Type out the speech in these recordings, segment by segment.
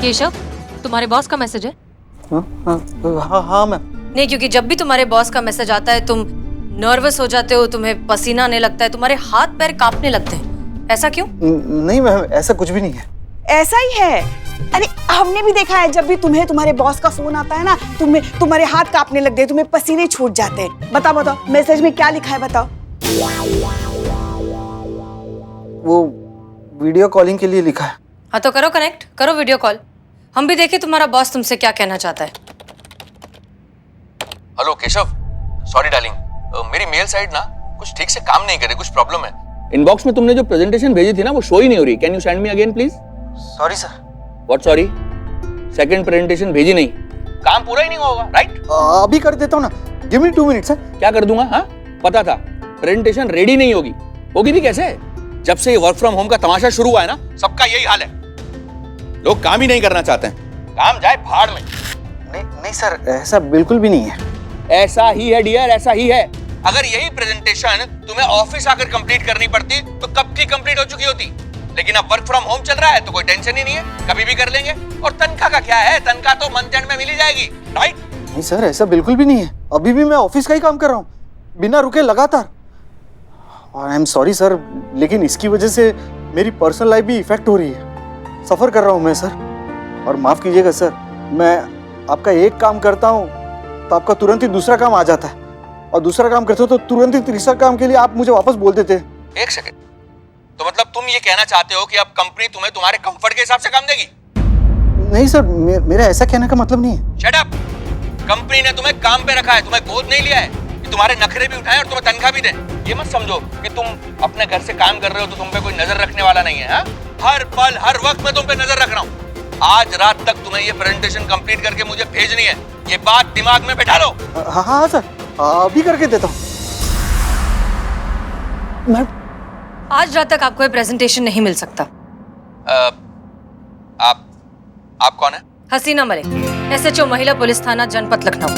केशव, तुम्हारे बॉस का मैसेज है? हाँ मैम। नहीं, क्योंकि जब भी तुम्हारे बॉस का मैसेज आता है तुम नर्वस हो जाते हो, तुम्हें पसीना आने लगता है, तुम्हारे हाथ पैर कांपने लगते हैं। ऐसा क्यों? नहीं मैम, ऐसा कुछ भी नहीं है। ऐसा ही है। अरे हमने भी देखा है, जब भी तुम्हें तुम्हारे बॉस का फोन आता है ना, तुम्हारे हाथ कांपने लगते हैं, तुम्हें पसीने छूट जाते हैं। बताओ मैसेज में क्या लिखा है, बताओ। वो वीडियो कॉलिंग के लिए लिखा है। हाँ तो करो, कनेक्ट करो वीडियो कॉल, हम भी देखें तुम्हारा बॉस तुमसे क्या कहना चाहता है। हेलो केशव, सॉरी डार्लिंग, मेरी मेल साइट ना कुछ ठीक से काम नहीं कर रही, कुछ प्रॉब्लम है। इनबॉक्स में तुमने जो प्रेजेंटेशन भेजी थी ना, वो शो ही नहीं हो रही। Can you send me again please? Sorry sir. What sorry? Second presentation भेजी नहीं, काम पूरा ही नहीं होगा, राइट? अभी कर देता हूँ ना, गिव मी 2 मिनट्स सर। क्या कर दूंगा? हाँ पता था प्रेजेंटेशन रेडी नहीं होगी। होगी भी कैसे? जब से ये वर्क फ्रॉम होम का तमाशा शुरू हुआ है ना, सबका यही हाल है। लोग काम ही नहीं करना चाहते हैं, काम जाए भाड़ में। नहीं सर, ऐसा बिल्कुल भी नहीं है। ऐसा ही है डियर, ऐसा ही है। अगर यही प्रेजेंटेशन तुम्हें ऑफिस आकर कंप्लीट करनी पड़ती तो कब की कंप्लीट हो चुकी होती। लेकिन अब वर्क फ्रॉम होम चल रहा है तो कोई टेंशन ही नहीं है, कभी भी कर लेंगे। और तनख्वाह का क्या है, तनख्वाह तो मंथ एंड में मिल ही जाएगी, राइट? नहीं सर, ऐसा बिल्कुल भी नहीं है। अभी भी मैं ऑफिस का ही काम कर रहा हूँ, बिना रुके, लगातार। आई एम सॉरी सर, लेकिन इसकी वजह से मेरी पर्सनल लाइफ भी इफेक्ट हो रही है। सफर कर रहा हूँ मैं सर, और माफ कीजिएगा सर, मैं आपका एक काम करता हूँ तो आपका तुरंत ही दूसरा काम आ जाता है, और दूसरा काम करते हो तो तुरंत ही तीसरा काम के लिए आप मुझे वापस बोल देते हैं। एक सेकंड, तो मतलब तुम ये कहना चाहते हो कि अब कंपनी तुम्हें तुम्हारे कंफर्ट के हिसाब से काम देगी? नहीं सर, मेरा ऐसा कहने का मतलब नहीं है। Shut up! कंपनी ने तुम्हें काम पे रखा है, तुम्हें गोद नहीं लिया है कि तुम्हारे नखरे भी उठाएं और तुम्हें तनख्वाह भी दें। ये मत समझो कि तुम अपने घर से काम कर रहे हो तो तुम पे कोई नजर रखने वाला नहीं है। हर पल हर वक्त मैं तुम पे नजर रख रहा हूँ। आज रात तक तुम्हें ये प्रेजेंटेशन कंप्लीट करके मुझे भेजनी है, ये बात दिमाग में बैठा लो। हाँ सर, अभी करके देता हूँ। आज रात तक आपको ये प्रेजेंटेशन नहीं मिल सकता। आप कौन है? हसीना मलिक, SHO महिला पुलिस थाना जनपद लखनऊ।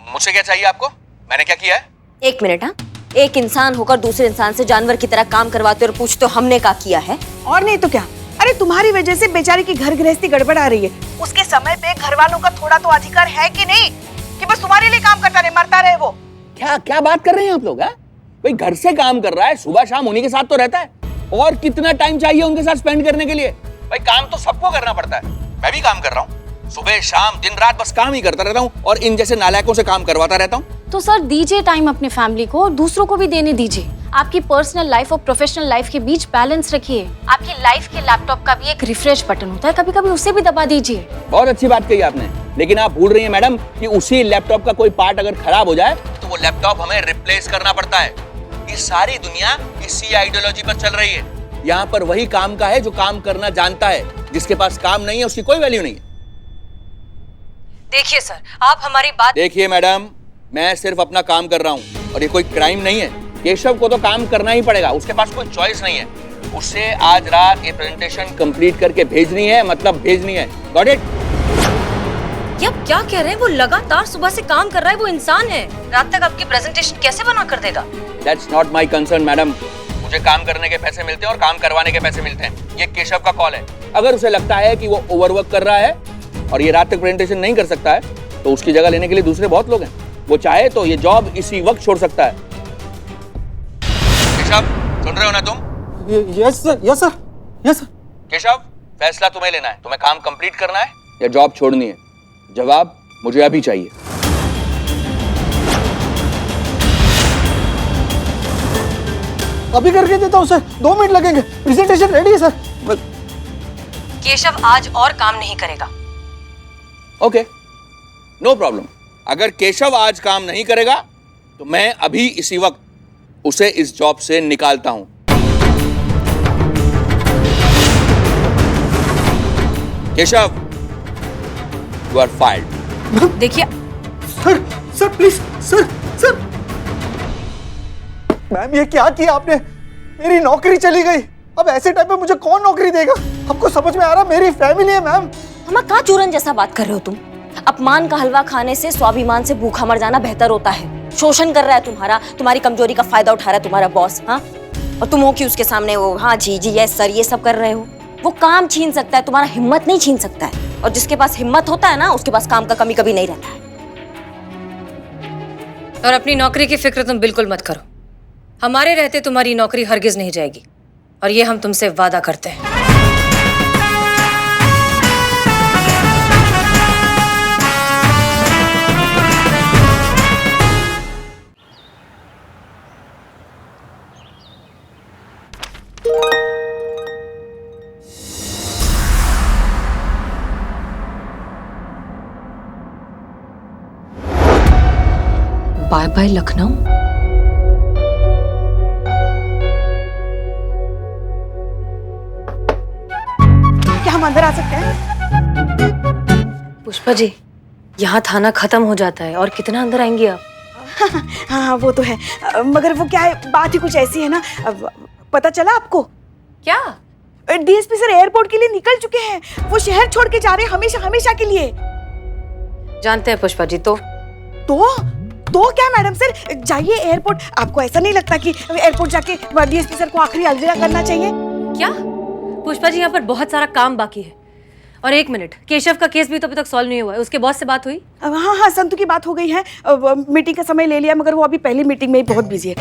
मुझसे क्या चाहिए आपको? मैंने क्या किया है? एक मिनट। हाँ, एक इंसान होकर दूसरे इंसान से जानवर की तरह काम करवाते और पूछते हो हमने क्या किया है? और नहीं तो क्या। अरे तुम्हारी वजह से बेचारी की घर गृहस्थी गड़बड़ आ रही है। उसके समय पे घर वालों का थोड़ा तो अधिकार है कि नहीं, कि बस तुम्हारे लिए काम करता रहे, मरता रहे वो। क्या क्या बात कर रहे हैं आप लोग? भाई घर से काम कर रहा है, सुबह शाम उन्हीं के साथ तो रहता है, और कितना टाइम चाहिए उनके साथ स्पेंड करने के लिए? भाई काम तो सबको करना पड़ता है, मैं भी काम कर रहा हूँ, सुबह शाम दिन रात बस काम ही करता रहता हूँ, और इन जैसे नालायकों से काम करवाता रहता हूँ। तो सर दीजिए टाइम अपने फैमिली को, और दूसरों को भी देने दीजिए। आपकी पर्सनल लाइफ और प्रोफेशनल लाइफ के बीच बैलेंस रखिए। आपकी लाइफ के लैपटॉप का भी एक रिफ्रेश बटन होता है, कभी कभी उसे भी दबा दीजिए। बहुत अच्छी बात कही आपने, लेकिन आप भूल रही हैं मैडम कि उसी लैपटॉप का कोई पार्ट अगर खराब हो जाए तो वो लैपटॉप हमें रिप्लेस करना पड़ता है। ये सारी दुनिया इसी आइडियोलॉजी पर चल रही है। यहाँ पर वही काम का है जो काम करना जानता है, जिसके पास काम नहीं है उसकी कोई वैल्यू नहीं है। देखिए सर, आप हमारी बात। देखिए मैडम, मैं सिर्फ अपना काम कर रहा हूँ, और ये कोई क्राइम नहीं है। केशव को तो काम करना ही पड़ेगा, उसके पास कोई चॉइस नहीं है। उसे आज रात ये प्रेजेंटेशन कंप्लीट करके भेजनी है, मतलब भेजनी है। Got it? ये आप क्या कह रहे हैं? वो लगातार सुबह से काम कर रहा है, वो इंसान है। रात तक आपकी प्रेजेंटेशन कैसे बना कर देगा? That's not my concern, madam. मुझे काम करने के पैसे मिलते हैं और काम करवाने के पैसे मिलते हैं। ये केशव का कॉल है। अगर उसे लगता है कि वो ओवरवर्क कर रहा है और ये रात तक प्रेजेंटेशन नहीं कर सकता है, तो उसकी जगह लेने के लिए दूसरे बहुत लोग हैं। वो चाहे तो ये जॉब इसी वक्त छोड़ सकता है। केशव, सुन रहे हो ना तुम? Yes sir, yes sir, yes sir. Keshav, फैसला तुम्हें लेना है, तुम्हें काम कंप्लीट करना है या जॉब छोड़नी है। जवाब मुझे अभी चाहिए। अभी करके देता हूँ सर, 2 मिनट लगेंगे, प्रेजेंटेशन रेडी है सर। केशव आज और काम नहीं करेगा। Okay, no problem. अगर केशव आज काम नहीं करेगा तो मैं अभी इसी वक्त उसे इस जॉब से निकालता हूं। Keshav, you are fired. देखिए सर प्लीज, सर। मैम, ये क्या किया आपने? मेरी नौकरी चली गई। अब ऐसे टाइम पे मुझे कौन नौकरी देगा? आपको समझ में आ रहा? मेरी फैमिली है मैम। हम कहाँ चूरन जैसा बात कर रहे हो तुम? अपमान का हलवा खाने से स्वाभिमान से भूखा मर जाना बेहतर होता है। शोषण कर रहा है तुम्हारी कमजोरी का फायदा उठा रहा है तुम्हारा बॉस। हाँ, और तुम हो कि उसके सामने वो हाँ जी जी यस सर ये सब कर रहे हो। वो काम छीन सकता है, तुम्हारा हिम्मत नहीं छीन सकता है। और जिसके पास हिम्मत होता है ना, उसके पास काम का कमी कभी नहीं रहता है। और अपनी नौकरी की फिक्र तुम बिल्कुल मत करो। हमारे रहते तुम्हारी नौकरी हरगिज नहीं जाएगी, और ये हम तुमसे वादा करते हैं। Bye bye Lucknow. क्या हम अंदर आ सकते हैं? पुष्पा जी, यहाँ थाना खत्म हो जाता है और कितना अंदर आएंगी आप? हाँ वो तो है, मगर वो क्या है, बात ही कुछ ऐसी है ना। पता चला आपको? क्या? डीएसपी सर एयरपोर्ट के लिए निकल चुके हैं। वो शहर छोड़ के जा रहे हैं हमेशा हमेशा के लिए। जानते हैं पुष्पा जी, तो क्या मैडम सर, जाइए एयरपोर्ट। आपको ऐसा नहीं लगता कि एयरपोर्ट जाके डीएसपी सर को आखिरी अलविदा करना चाहिए? क्या? पुष्पा जी, यहाँ पर बहुत सारा काम बाकी है। और एक मिनट, केशव का केस भी तो अभी तक सॉल्व नहीं हुआ है। उसके बॉस से बात हुई? हाँ संतु की बात हो गई है। मीटिंग का समय ले लिया, मगर वो अभी पहली मीटिंग में ही बहुत बिजी है।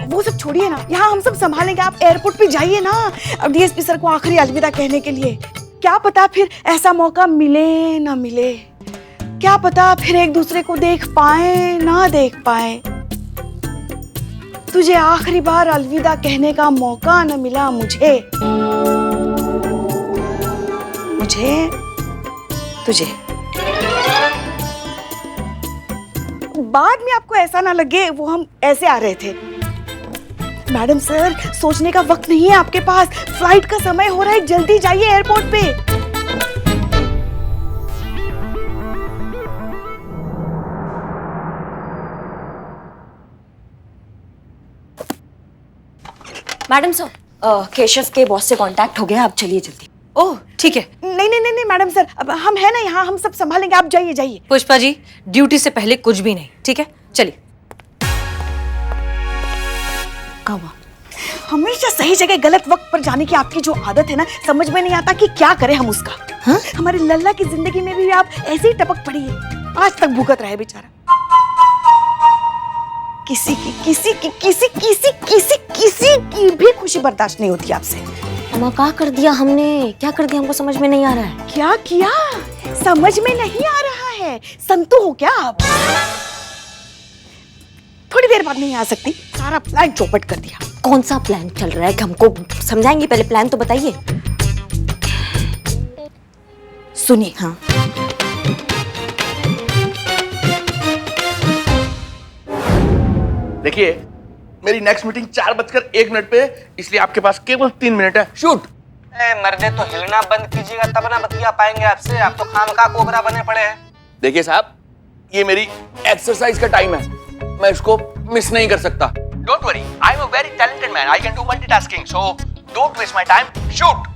वो सब छोड़िए ना, यहाँ हम सब संभालेंगे। आप एयरपोर्ट पे जाइए ना, अब डीएसपी सर को आखिरी अलविदा कहने के लिए। क्या पता फिर ऐसा मौका मिले ना मिले, क्या पता फिर एक दूसरे को देख पाए ना देख पाए। तुझे आखिरी बार अलविदा कहने का मौका न मिला मुझे तुझे। बाद में आपको ऐसा ना लगे वो हम ऐसे आ रहे थे। मैडम सर, सोचने का वक्त नहीं है आपके पास। फ्लाइट का समय हो रहा है, जल्दी जाइए एयरपोर्ट पे। मैडम सर, केशव के बॉस से कांटेक्ट हो गया, आप चलिए जल्दी। ओह ठीक है। नहीं मैडम सर, अब हम है ना यहाँ, हम सब संभालेंगे। आप जाइए। पुष्पा जी, ड्यूटी से पहले कुछ भी नहीं, ठीक है? चलिए। हमेशा सही जगह गलत वक्त पर जाने की आपकी जो आदत है ना, समझ में नहीं आता कि क्या करें हम उसका। हाँ? हमारे लल्ला की जिंदगी में भी आप ऐसे ही टपक पड़ी है, आज तक भुगत रहा है बेचारा। किसी की भी खुशी बर्दाश्त नहीं होती आपसे। अम्मा, क्या कर दिया हमने? क्या कर दिया? हमको समझ में नहीं आ रहा है। क्या किया समझ में नहीं आ रहा है? संतु हो क्या आप? थोड़ी देर बाद नहीं आ सकती? सारा प्लान चौपट कर दिया। कौन सा प्लान चल रहा है? हमको समझाएंगे? पहले प्लान तो बताइए। सुनिए। हाँ, देखिए, मेरी नेक्स्ट मीटिंग 4:01 पे, इसलिए आपके पास केवल 3 मिनट है। शूट। मर्दे तो हिलना बंद कीजिएगा, तब ना बतिया पाएंगे आपसे। आप तो खामखा कोबरा बने पड़े हैं। देखिए साहब, ये मेरी एक्सरसाइज का टाइम है, मैं इसको मिस नहीं कर सकता। Don't worry, I am a very talented man, I can do multitasking, so don't waste my time. Shoot.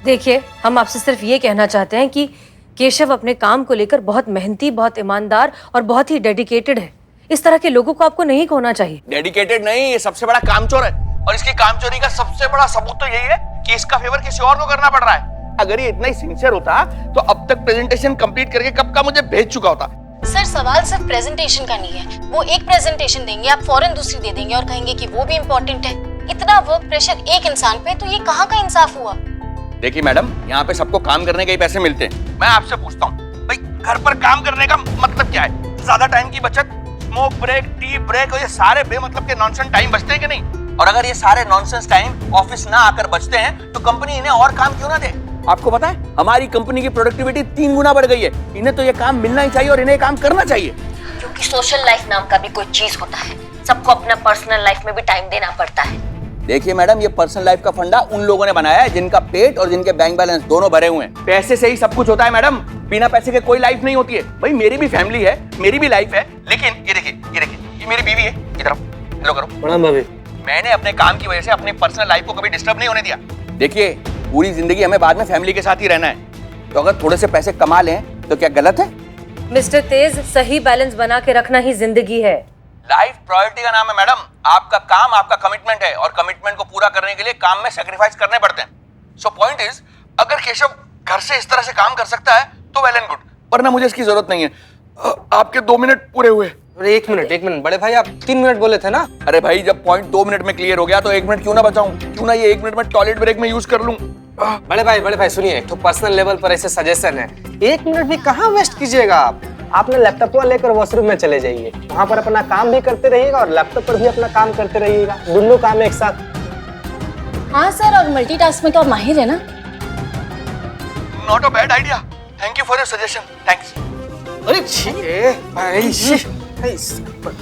देखिए, हम आपसे सिर्फ ये कहना चाहते हैं कि केशव अपने काम को लेकर बहुत मेहनती, बहुत ईमानदार और बहुत ही डेडिकेटेड है। इस तरह के लोगों को आपको नहीं खोना चाहिए। डेडिकेटेड नहीं, ये सबसे बड़ा कामचोर है, और इसकी कामचोरी का सबसे बड़ा सबूत तो यही है कि इसका फेवर किसी और को करना पड़ रहा है। अगर ये इतना ही सिंसियर होता तो अब तक प्रेजेंटेशन कंप्लीट करके कब का मुझे भेज चुका होता। सर, सवाल सिर्फ प्रेजेंटेशन का नहीं है। वो एक प्रेजेंटेशन देंगे, आप फौरन दूसरी दे देंगे और कहेंगे कि वो भी इम्पोर्टेंट है। इतना वर्क प्रेशर एक इंसान पे, तो ये कहाँ का इंसाफ हुआ? देखिए मैडम, यहाँ पे सबको काम करने के ही पैसे मिलते हैं। मैं आपसे पूछता हूँ, भाई घर पर काम करने का मतलब क्या है? ज्यादा टाइम की बचत, स्मोक ब्रेक, टी ब्रेक, और ये सारे बेमतलब के नॉनसेंस टाइम बचते हैं कि नहीं? और अगर ये सारे नॉनसेंस टाइम ऑफिस ना आकर बचते हैं तो कंपनी इन्हें और काम क्यों ना दे? आपको पता है, हमारी कंपनी की प्रोडक्टिविटी 3 गुना बढ़ गई है। इन्हें तो ये काम मिलना ही चाहिए और इन्हें काम करना चाहिए। क्योंकि सोशल लाइफ नाम का भी कोई चीज होता है, सबको अपना पर्सनल लाइफ में भी टाइम देना पड़ता है। देखिए मैडम, ये पर्सनल लाइफ का फंडा उन लोगों ने बनाया है जिनका पेट और जिनके बैंक बैलेंस दोनों भरे हुए हैं। पैसे से ही सब कुछ होता है मैडम, बिना पैसे के कोई लाइफ नहीं होती है। भाई मेरी भी फैमिली है, मेरी भी लाइफ है, लेकिन ये देखिए, ये मेरी बीवी है। इधर आओ, हेलो करो। प्रणाम भाभी। मैंने अपने काम की वजह से अपनी पर्सनल लाइफ को कभी डिस्टर्ब नहीं होने दिया। देखिए, पूरी जिंदगी हमें बाद में फैमिली के साथ ही रहना है, तो अगर थोड़े से पैसे कमा लें तो क्या गलत है? मिस्टर तेज, सही बैलेंस बना के रखना ही जिंदगी है। लाइफ प्रायोरिटी का नाम है मैडम। आपका काम आपका कमिटमेंट है और कमिटमेंट को पूरा करने के लिए काम में सेक्रीफाइस करने पड़ते हैं। सो पॉइंट इज, अगर केशव घर से इस तरह से काम कर सकता है तो वेल एंड गुड, वरना मुझे इसकी जरूरत नहीं है। आपके 2 मिनट पूरे हुए। अरे एक मिनट बड़े भाई, आप 3 मिनट बोले थे ना। अरे भाई, जब पॉइंट 2 मिनट में क्लियर हो गया तो 1 मिनट क्यों ना बचाऊं? क्यों ना ये 1 मिनट में टॉयलेट ब्रेक में यूज कर लूं? बड़े भाई सुनिए, तो पर्सनल लेवल पर ऐसे सजेशन है, 1 मिनट भी कहाँ वेस्ट कीजिएगा आप। अपना लैपटॉप लेकर वॉशरूम में चले जाइए, वहाँ पर अपना काम भी करते रहिएगा और लैपटॉप पर भी अपना काम करते रहिएगा, दोनों काम एक साथ। हाँ सर, और मल्टीटास्क में तो आप माहिर है ना। Not a bad idea, thank you for your suggestion, thanks. अरे भाई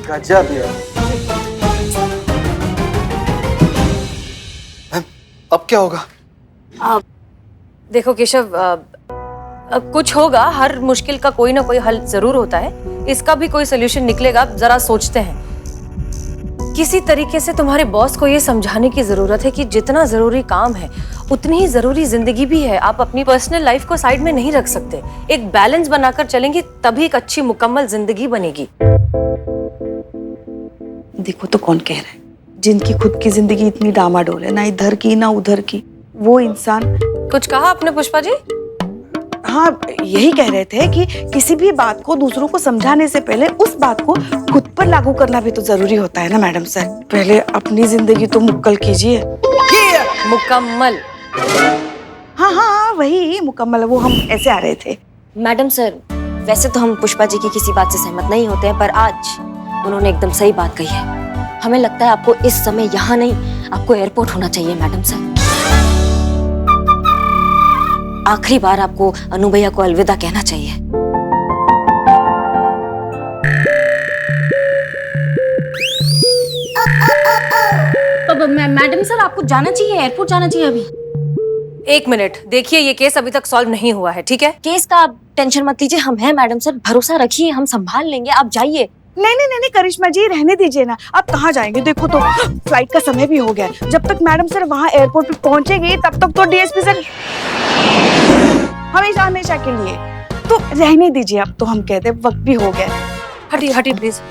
गजब यार। अब क्या होगा? देखो केशव, कुछ होगा, हर मुश्किल का कोई ना कोई हल जरूर होता है, इसका भी कोई सोल्यूशन निकलेगा। जरा सोचते हैं। किसी तरीके से तुम्हारे बॉस को ये समझाने की जरूरत है कि जितना जरूरी काम है उतनी ही जरूरी जिंदगी भी है। आप अपनी पर्सनल लाइफ को साइड में नहीं रख सकते। एक बैलेंस बनाकर चलेंगे तभी एक अच्छी मुकम्मल जिंदगी बनेगी। देखो तो कौन कह रहा है, जिनकी खुद की जिंदगी इतनी डामाडोल है, ना इधर की ना उधर की, वो इंसान। कुछ कहा आपने पुष्पा जी? हाँ, यही कह रहे थे कि किसी भी बात को दूसरों को समझाने से पहले उस बात को खुद पर लागू करना भी तो जरूरी होता है ना मैडम सर। पहले अपनी जिंदगी तो मुक्कल कीजिए। मुकम्मल? हाँ, वही मुकम्मल, वो हम ऐसे आ रहे थे। मैडम सर, वैसे तो हम पुष्पा जी की किसी बात से सहमत नहीं होते हैं, पर आज उन्होंने एकदम सही बात कही है। हमें लगता है आपको इस समय यहाँ नहीं, आपको एयरपोर्ट होना चाहिए मैडम सर। आखिरी बार आपको अनु भैया को अलविदा कहना चाहिए। मैडम सर, आपको जाना चाहिए, एयरपोर्ट जाना चाहिए अभी। 1 मिनट, देखिए ये केस अभी तक सॉल्व नहीं हुआ है, ठीक है? केस का आप टेंशन मत लीजिए, हम हैं मैडम सर, भरोसा रखिए, हम संभाल लेंगे, आप जाइए। नहीं करिश्मा जी, रहने दीजिए ना। आप कहाँ जाएंगे? देखो तो फ्लाइट का समय भी हो गया। जब तक मैडम सर वहाँ एयरपोर्ट पे पहुंचेगी तब तक तो डीएसपी सर हमेशा के लिए तो रहने दीजिए। अब तो हम कहते हैं वक्त भी हो गया। हटिए प्लीज।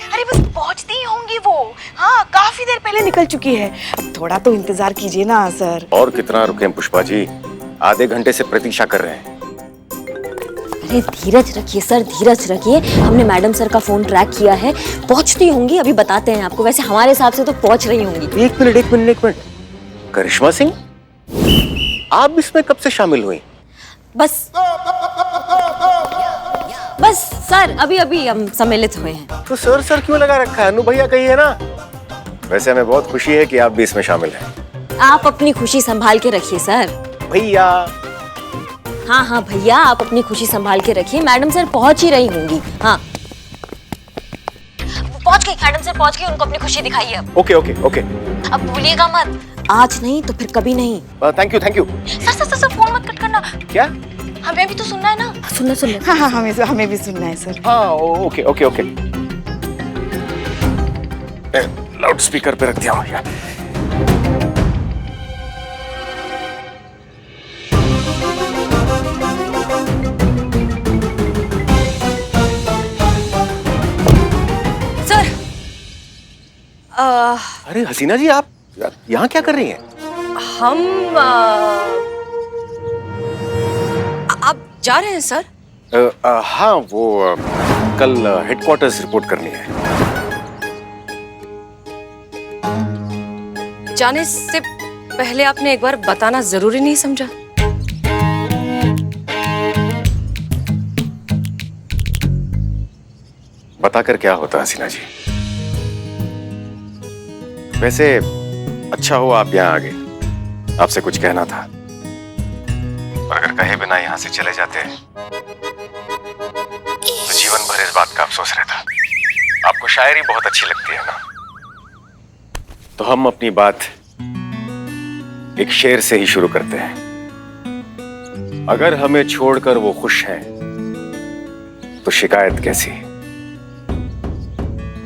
अरे बस पहुंचती ही होंगी वो। हाँ, काफी देर पहले निकल चुकी है। अब थोड़ा तो इंतजार कीजिए ना सर। और कितना रुके पुष्पा जी, आधे घंटे से प्रतीक्षा कर रहे हैं। अरे धीरज रखिए सर, धीरज रखिए, हमने मैडम सर का फोन ट्रैक किया है, पहुंचती होंगी, अभी बताते हैं आपको। वैसे हमारे हिसाब से तो पहुंच रही होंगी। एक मिनट, करिश्मा सिंह, आप इसमें कब से शामिल हुई? बस सर, अभी हम सम्मिलित हुए हैं। तो सर क्यों लगा रखा है? अनु भैया कही है ना। वैसे हमें बहुत खुशी है कि आप भी इसमें शामिल हैं। आप अपनी खुशी संभाल के रखिए सर। भैया। हाँ भैया, आप अपनी खुशी संभाल के रखिए। मैडम सर पहुंच ही रही होंगी। हाँ, पहुंच गई मैडम सर, पहुंच गई। उनको अपनी खुशी दिखाइए अब। ओके। अब भूलिएगा मत, आज नहीं तो फिर कभी नहीं। Thank you. सर फोन मत कट करना। क्या? हमें भी तो सुनना है ना। सुनना। हाँ, हमें भी सुनना है सर। हाँ, ओके। लाउड स्पीकर पे रख दिया हूँ यार। सर, अरे हसीना जी, आप यहाँ क्या कर रही हैं? हम आप जा रहे हैं सर? हाँ, वो कल हेडक्वार्टर्स रिपोर्ट करनी है। जाने से पहले आपने एक बार बताना जरूरी नहीं समझा? बताकर क्या होता हसीना जी? वैसे अच्छा हुआ आप यहाँ आ गए, आपसे कुछ कहना था। और अगर कहे बिना यहाँ से चले जाते तो जीवन भर इस बात का अफसोस रहता। आपको शायरी बहुत अच्छी लगती है ना, तो हम अपनी बात एक शेर से ही शुरू करते हैं। अगर हमें छोड़कर वो खुश हैं तो शिकायत कैसी,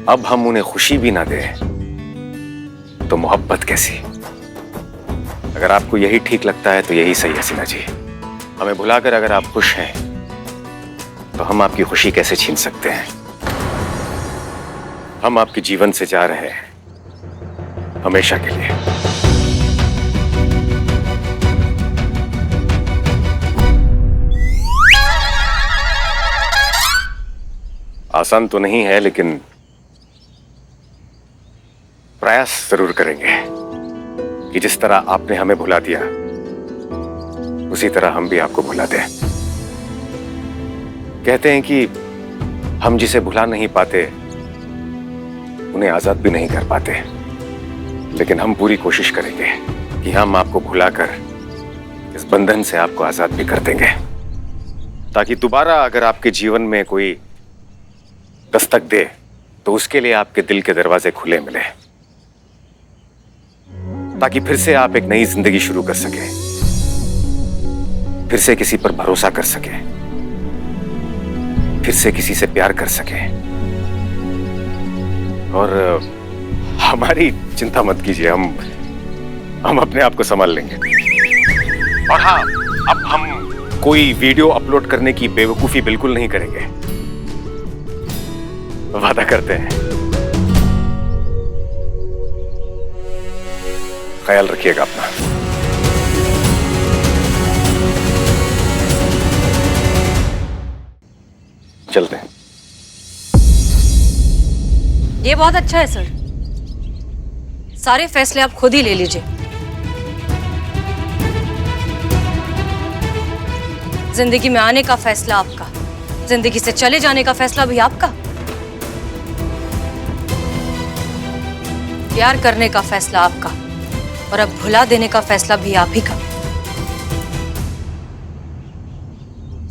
अब हम उन्हें खुशी भी ना दें तो मोहब्बत कैसी। अगर आपको यही ठीक लगता है तो यही सही हसीना जी। हमें भुलाकर अगर आप खुश हैं तो हम आपकी खुशी कैसे छीन सकते हैं? हम आपके जीवन से जा रहे हैं हमेशा के लिए। आसान तो नहीं है, लेकिन प्रयास जरूर करेंगे कि जिस तरह आपने हमें भुला दिया उसी तरह हम भी आपको भुला दें। कहते हैं कि हम जिसे भुला नहीं पाते उन्हें आजाद भी नहीं कर पाते, लेकिन हम पूरी कोशिश करेंगे कि हम आपको भुलाकर इस बंधन से आपको आजाद भी कर देंगे, ताकि दोबारा अगर आपके जीवन में कोई दस्तक दे तो उसके लिए आपके दिल के दरवाजे खुले मिले, ताकि फिर से आप एक नई जिंदगी शुरू कर सके, फिर से किसी पर भरोसा कर सके, फिर से किसी से प्यार कर सके। और हमारी चिंता मत कीजिए, हम अपने आप को संभाल लेंगे। और हाँ, अब हम कोई वीडियो अपलोड करने की बेवकूफी बिल्कुल नहीं करेंगे, वादा करते हैं। ख्याल रखिएगा अपना। चलते हैं। ये बहुत अच्छा है सर, सारे फैसले आप खुद ही ले लीजिए। जिंदगी में आने का फैसला आपका, जिंदगी से चले जाने का फैसला भी आपका, प्यार करने का फैसला आपका, और अब भुला देने का फैसला भी आप ही का।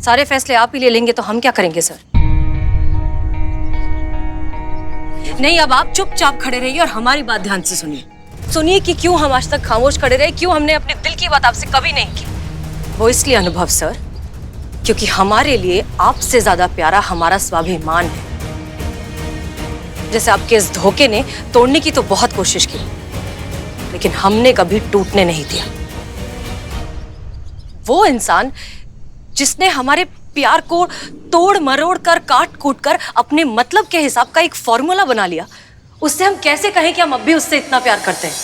सारे फैसले आप ही ले लेंगे तो हम क्या करेंगे सर? नहीं, अब आप चुपचाप खड़े रहिए और हमारी बात ध्यान से सुनिए कि क्यों हम आज तक खामोश खड़े रहे, क्यों हमने अपने दिल की बात आपसे कभी नहीं की। वो इसलिए अनुभव सर, क्योंकि हमारे लिए आपसे ज्यादा प्यारा हमारा स्वाभिमान है। जैसे आपके इस धोखे ने तोड़ने की तो बहुत कोशिश की, लेकिन हमने कभी टूटने नहीं दिया। वो इंसान जिसने हमारे प्यार को तोड़ मरोड़ कर, काट कूट कर अपने मतलब के हिसाब का एक फॉर्मूला बना लिया, उससे हम कैसे कहें कि हम अब भी उससे इतना प्यार करते हैं?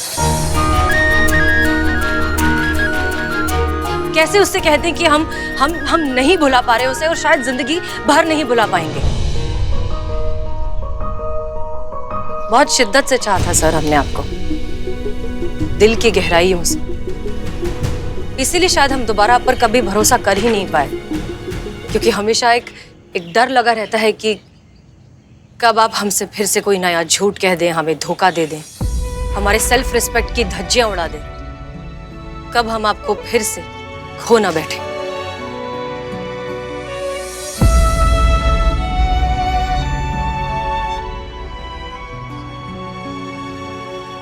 कैसे उससे कहते हैं कि हम नहीं भुला पा रहे उसे, और शायद जिंदगी भर नहीं भुला पाएंगे। बहुत शिद्दत से चाहा था सर हमने आपको, दिल की गहराइयों से, इसीलिए शायद हम दोबारा आप पर कभी भरोसा कर ही नहीं पाए, क्योंकि हमेशा एक डर लगा रहता है कि कब आप हमसे फिर से कोई नया झूठ कह दें, हमें धोखा दे दें, हमारे सेल्फ रिस्पेक्ट की धज्जियां उड़ा दें, कब हम आपको फिर से खो ना बैठे।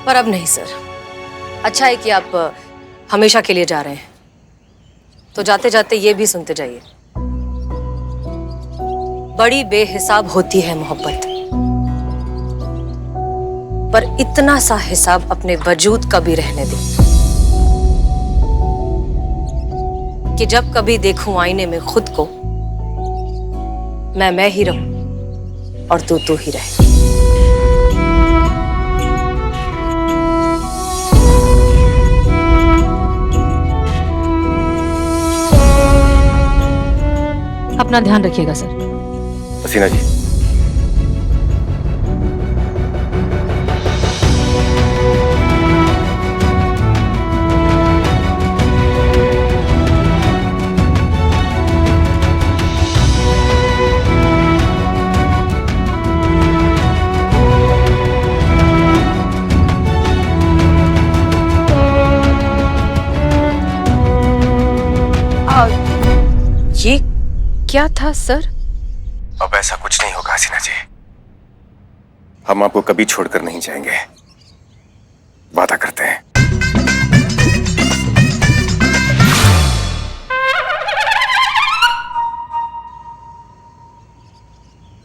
पर अब नहीं सर, अच्छा है कि आप हमेशा के लिए जा रहे हैं, तो जाते जाते ये भी सुनते जाइए, बड़ी बेहिसाब होती है मोहब्बत, पर इतना सा हिसाब अपने वजूद का भी रहने दे कि जब कभी देखूं आईने में खुद को, मैं ही रहूं और तू ही रहे। अपना ध्यान रखिएगा सर। हसीना जी, ये क्या था सर? अब ऐसा कुछ नहीं होगा हसीना जी, हम आपको कभी छोड़कर नहीं जाएंगे, वादा करते हैं।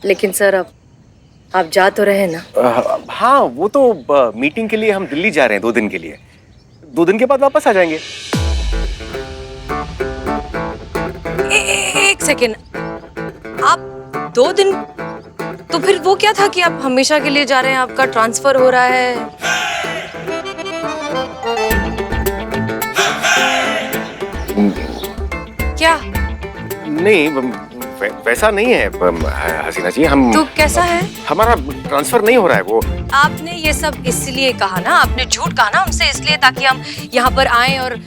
लेकिन सर अब आप जा तो रहे ना? हाँ, वो तो मीटिंग के लिए हम दिल्ली जा रहे हैं 2 दिन के लिए, 2 दिन के बाद वापस आ जाएंगे। सेकेंड, आप 2 दिन, तो फिर वो क्या था कि आप हमेशा के लिए जा रहे हैं, आपका ट्रांसफर हो रहा है? क्या? नहीं, वैसा नहीं है हसीना जी। हम तो कैसा है? हमारा ट्रांसफर नहीं हो रहा है। वो आपने ये सब इसलिए कहा ना, आपने झूठ कहा ना हमसे इसलिए, ताकि हम यहाँ पर आए और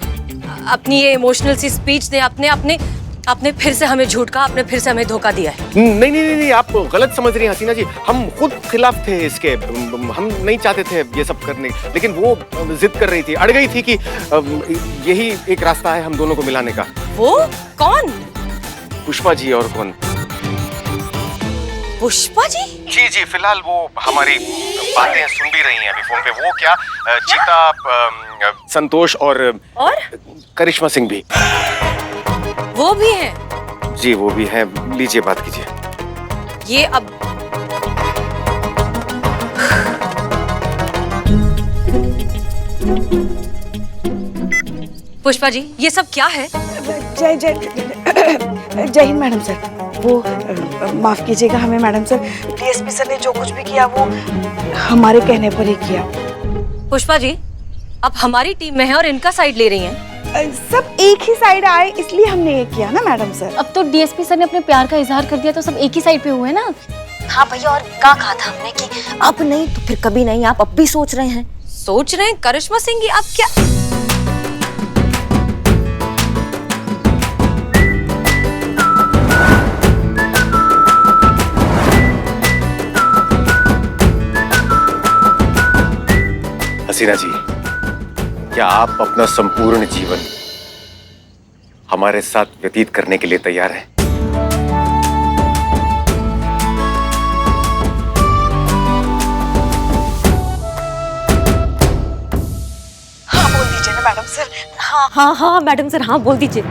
अपनी ये इमोशनल सी स्पीच दें। आपने फिर से हमें झूठ कहा, आपने फिर से हमें धोखा दिया है। नहीं, आप गलत समझ रही हैं हसीना जी। हम खुद खिलाफ थे इसके, हम नहीं चाहते थे ये सब करने, लेकिन वो जिद कर रही थी, अड़ गई थी कि यही एक रास्ता है हम दोनों को मिलाने का। वो कौन? पुष्पा जी। और कौन? पुष्पा जी? जी, फिलहाल वो हमारी बातें सुन भी रही हैं अभी फोन पे। वो क्या, चीता, संतोष और करिश्मा सिंह भी। वो भी हैं? जी, वो भी हैं। लीजिए, बात कीजिए। ये अब पुष्पा जी, ये सब क्या है? जय हिंद मैडम सर। वो माफ कीजिएगा हमें मैडम सर, डीएसपी सर ने जो कुछ भी किया वो हमारे कहने पर ही किया। पुष्पा जी, आप हमारी टीम में हैं और इनका साइड ले रही हैं। सब एक ही साइड आए इसलिए हमने ये किया ना मैडम सर। अब तो डीएसपी सर ने अपने प्यार का इजहार कर दिया तो सब एक ही साइड पे हुए ना। हाँ भैया, और क्या कहा था हमने कि अब नहीं तो फिर कभी नहीं, आप अब भी सोच रहे हैं? सोच रहे हैं? करिश्मा सिंह जी, आप क्या? हसीना जी, क्या आप अपना संपूर्ण जीवन हमारे साथ व्यतीत करने के लिए तैयार हैं? हाँ बोल दीजिए ना मैडम सर। हाँ मैडम सर, हाँ बोल दीजिए।